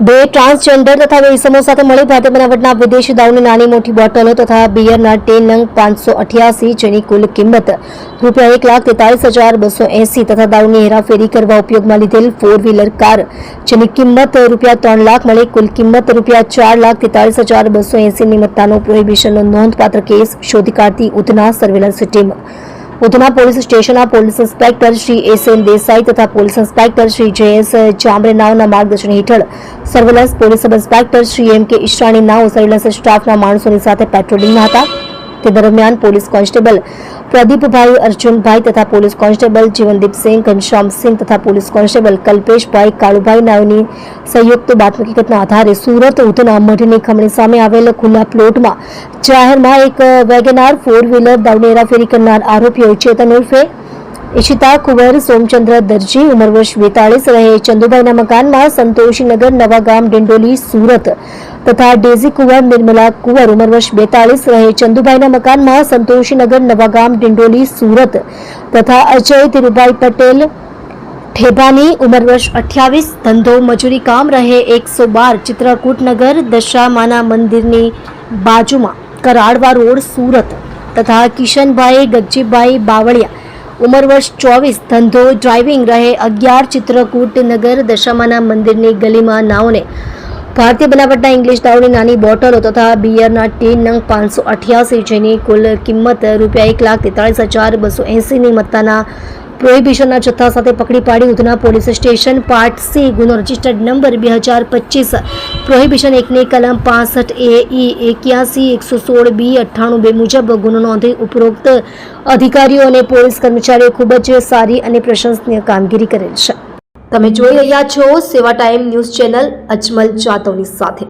બે ટ્રાન્સજેન્ડર તથા બે ઇસમો સાથે મળી ભારતીય બનાવટના વિદેશી દારૂની નાની મોટી બોટલો તથા બિયરના ટેન નંગ 588 જેની કુલ કિંમત ₹1,43,280 તથા દારૂની હેરાફેરી કરવા ઉપયોગમાં લીધેલ 4-વ્હીલર કાર જેની કિંમત ₹3 લાખ મળી કુલ કિંમત ₹4,43,280 ની મત્તાનો પ્રોહિબિશનનો નોંધપાત્ર કેસ શોધી કાઢતી Udhna surveillance team Udhna police સ્ટેશનના police inspector Shri S N. Desai તથા પોલીસ ઇન્સ્પેક્ટર શ્રી જે.એસ. જામરેનાઓના માર્ગદર્શન હેઠળ surveillance police sub inspector Shri M K. ઈશાણીનાઓ સર્વેલન્સ સ્ટાફના માણસોની સાથે પેટ્રોલિંગમાં હતા. તે દરમિયાન પોલીસ કોન્સ્ટેબલ પ્રદીપભાઈ અર્જુનભાઈ તથા પોલીસ કોન્સ્ટેબલ જીવનદીપસિંહ ઘનશ્યામસિંહ તથા પોલીસ કોન્સ્ટેબલ કલ્પેશભાઈ કાળુભાઈ નાઓની સંયુક્ત બાતમી હકીકતના આધારે સુરત ઉધના મઢની ખમણી સામે આવેલ ખુલ્લા પ્લોટમાં જાહેરમાં એક વેગેનાર 4-વ્હીલર દારૂની હેરાફેરી કરનાર આરોપીઓ ચેતન ઉર્ફે ઈશિતા કુંવર સોમચંદ્ર દરજી ઉંમર વર્ષ 42 રહે ચંદુભાઈના મકાનમાં સંતોષીનગર નવાગામ ડિંડોલી સુરત તથા ડેઝી કુંવર નિર્મલા કુંવર ઉંમર વર્ષ 42 રહે ચંદુભાઈના મકાનમાં સંતોષીનગર નવાગામ ડિંડોલી સુરત તથા અજય ધીરુભાઈ પટેલ ઠેભાની ઉંમર વર્ષ 28 ધંધો મજૂરી કામ રહે 112 ચિત્રકૂટનગર દશામાના મંદિરની બાજુમાં કરાડવા રોડ સુરત તથા કિશનભાઈ ગગજીભાઈ બાવળિયા ઉંમર વર્ષ 24 ધંધો ડ્રાઇવિંગ રહે 11 ચિત્રકૂટનગર દશામાના મંદિરની ગલીમાં નાઓને ભારતીય બનાવટના ઇંગ્લિશ દારૂની નાની બોટલો તથા બિયરના ટેન નંગ 588 જેની કુલ કિંમત ₹1,43,280 ની મત્તાના પ્રોહિબિશનના જથ્થા સાથે પકડી પાડી Udhna police station part C ગુનો રજિસ્ટર્ડ નંબર 2025 પ્રોહિબિશન 1 ની કલમ 65A E 81 116B 98 મુજબ ગુનો નોંધી ઉપરોક્ત અધિકારીઓ અને પોલીસ કર્મચારીઓ ખૂબ જ સારી અને પ્રશંસનીય કામગીરી કરેલ છે. તમે જોઈ રહ્યા છો સેવા ટાઈમ ન્યૂઝ ચેનલ અજમલ જાતવની સાથે.